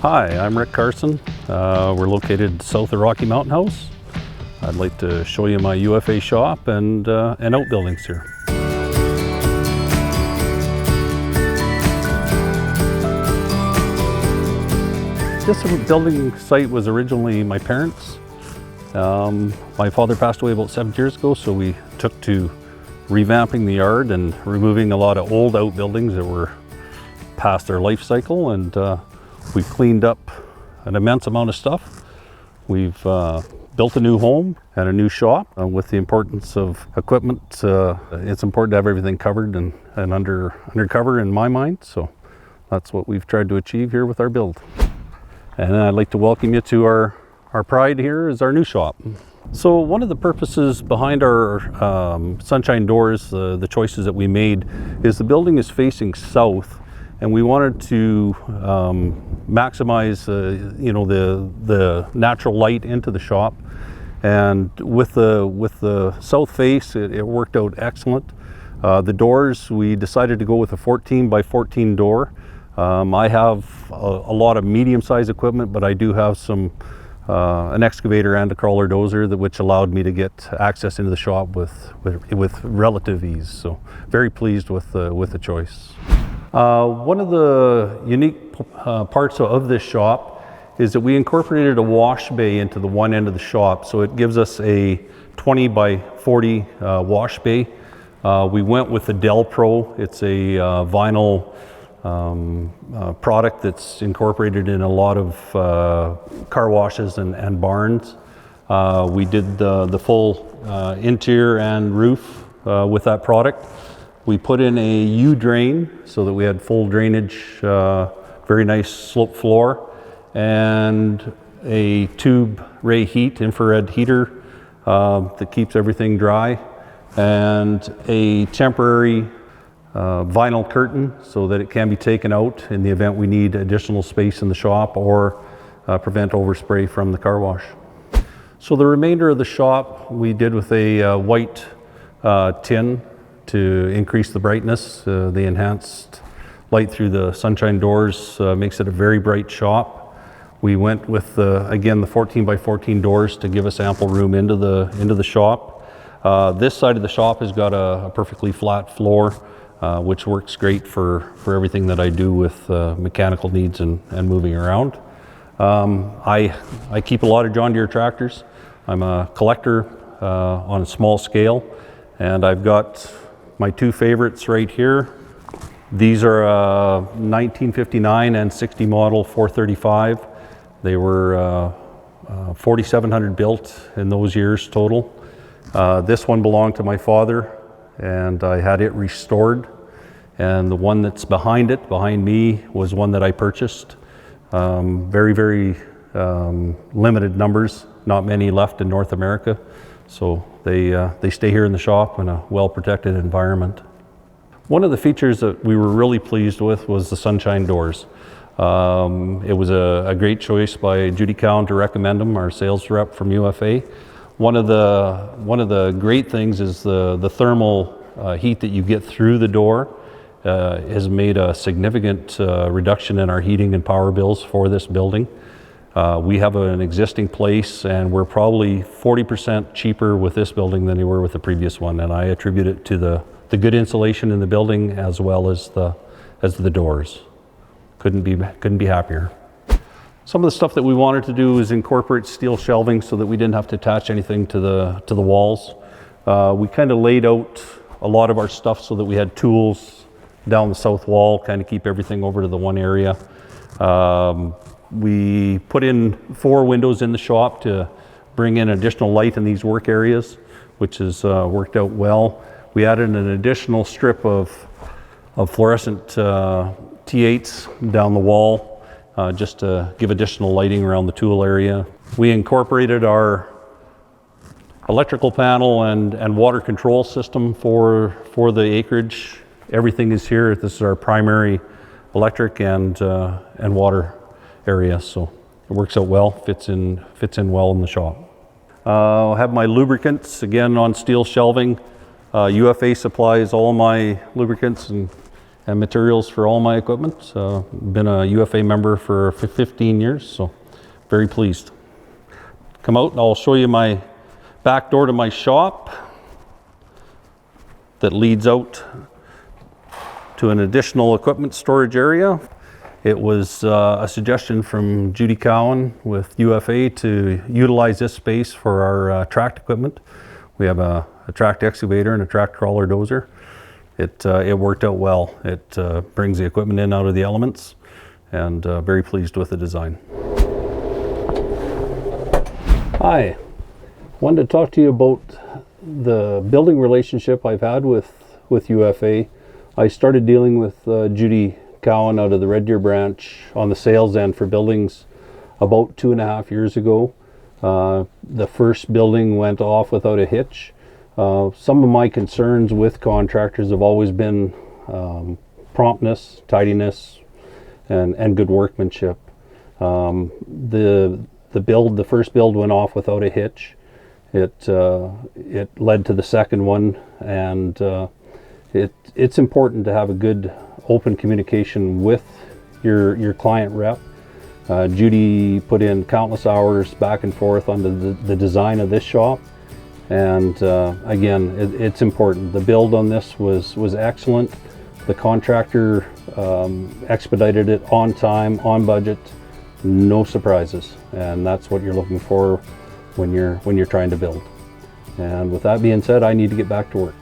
Hi, I'm Rick Carson. We're located south of Rocky Mountain House. I'd like to show you my UFA shop and outbuildings here. This building site was originally my parents'. My father passed away about 7 years ago, so we took to revamping the yard and removing a lot of old outbuildings that were past their life cycle, and we've cleaned up an immense amount of stuff. We've built a new home and a new shop. With the importance of equipment, it's important to have everything covered and undercover in my mind, so that's what we've tried to achieve here with our build. And I'd like to welcome you to our pride here is our new shop. So one of the purposes behind our sunshine doors, the choices that we made, is the building is facing south, and we wanted to maximize the natural light into the shop. And with the south face, it worked out excellent. The doors, we decided to go with a 14 by 14 door. I have a lot of medium-sized equipment, but I do have an excavator and a crawler dozer, which allowed me to get access into the shop with relative ease. So very pleased with the choice. One of the unique parts of this shop is that we incorporated a wash bay into the one end of the shop, so it gives us a 20 by 40 wash bay. We went with the Del Pro. It's a vinyl product that's incorporated in a lot of car washes and barns. We did the full interior and roof with that product. We put in a U-drain so that we had full drainage, very nice slope floor, and a tube ray heat, infrared heater that keeps everything dry, and a temporary vinyl curtain so that it can be taken out in the event we need additional space in the shop or prevent overspray from the car wash. So the remainder of the shop we did with a white tin to increase the brightness. The enhanced light through the sunshine doors makes it a very bright shop. We went with again the 14 by 14 doors to give us ample room into the shop. This side of the shop has got a perfectly flat floor, which works great for everything that I do with mechanical needs and moving around. I keep a lot of John Deere tractors. I'm a collector on a small scale, and I've got my two favorites right here. These are 1959 and 60 model 435. They were 4,700 built in those years total. This one belonged to my father, and I had it restored, and the one that's behind me, was one that I purchased. Very limited numbers, not many left in North America, so they stay here in the shop in a well-protected environment. One of the features that we were really pleased with was the sunshine doors. It was a great choice by Judy Cowan to recommend them, our sales rep from UFA. One of the great things is the thermal heat that you get through the door has made a significant reduction in our heating and power bills for this building. We have an existing place, and we're probably 40% cheaper with this building than we were with the previous one, and I attribute it to the good insulation in the building as well as the doors. Couldn't be happier. Some of the stuff that we wanted to do is incorporate steel shelving so that we didn't have to attach anything to the walls. We kind of laid out a lot of our stuff so that we had tools down the south wall, kind of keep everything over to the one area. We put in 4 windows in the shop to bring in additional light in these work areas, which has worked out well. We added an additional strip of fluorescent T8s down the wall, just to give additional lighting around the tool area. We incorporated our electrical panel and water control system for the acreage. Everything is here. This is our primary electric and water area, so it works out well, fits in well in the shop. I'll have my lubricants again on steel shelving. UFA supplies all my lubricants, and materials for all my equipment. Been a UFA member for 15 years, so very pleased. Come out and I'll show you my back door to my shop that leads out to an additional equipment storage area. It was a suggestion from Judy Cowan with UFA to utilize this space for our tracked equipment. We have a tracked excavator and a tracked crawler dozer. It worked out well. It brings the equipment in out of the elements, and very pleased with the design. Hi, wanted to talk to you about the building relationship I've had with UFA. I started dealing with Judy Cowan out of the Red Deer branch on the sales end for buildings about 2.5 years ago. The first building went off without a hitch. Some of my concerns with contractors have always been promptness, tidiness, and good workmanship. The first build went off without a hitch. It led to the second one, and it's important to have a good open communication with your client rep. Judy put in countless hours back and forth on the design of this shop, and again, it's important. The build on this was excellent. The contractor expedited it on time, on budget, no surprises, and that's what you're looking for when you're trying to build. And with that being said, I need to get back to work.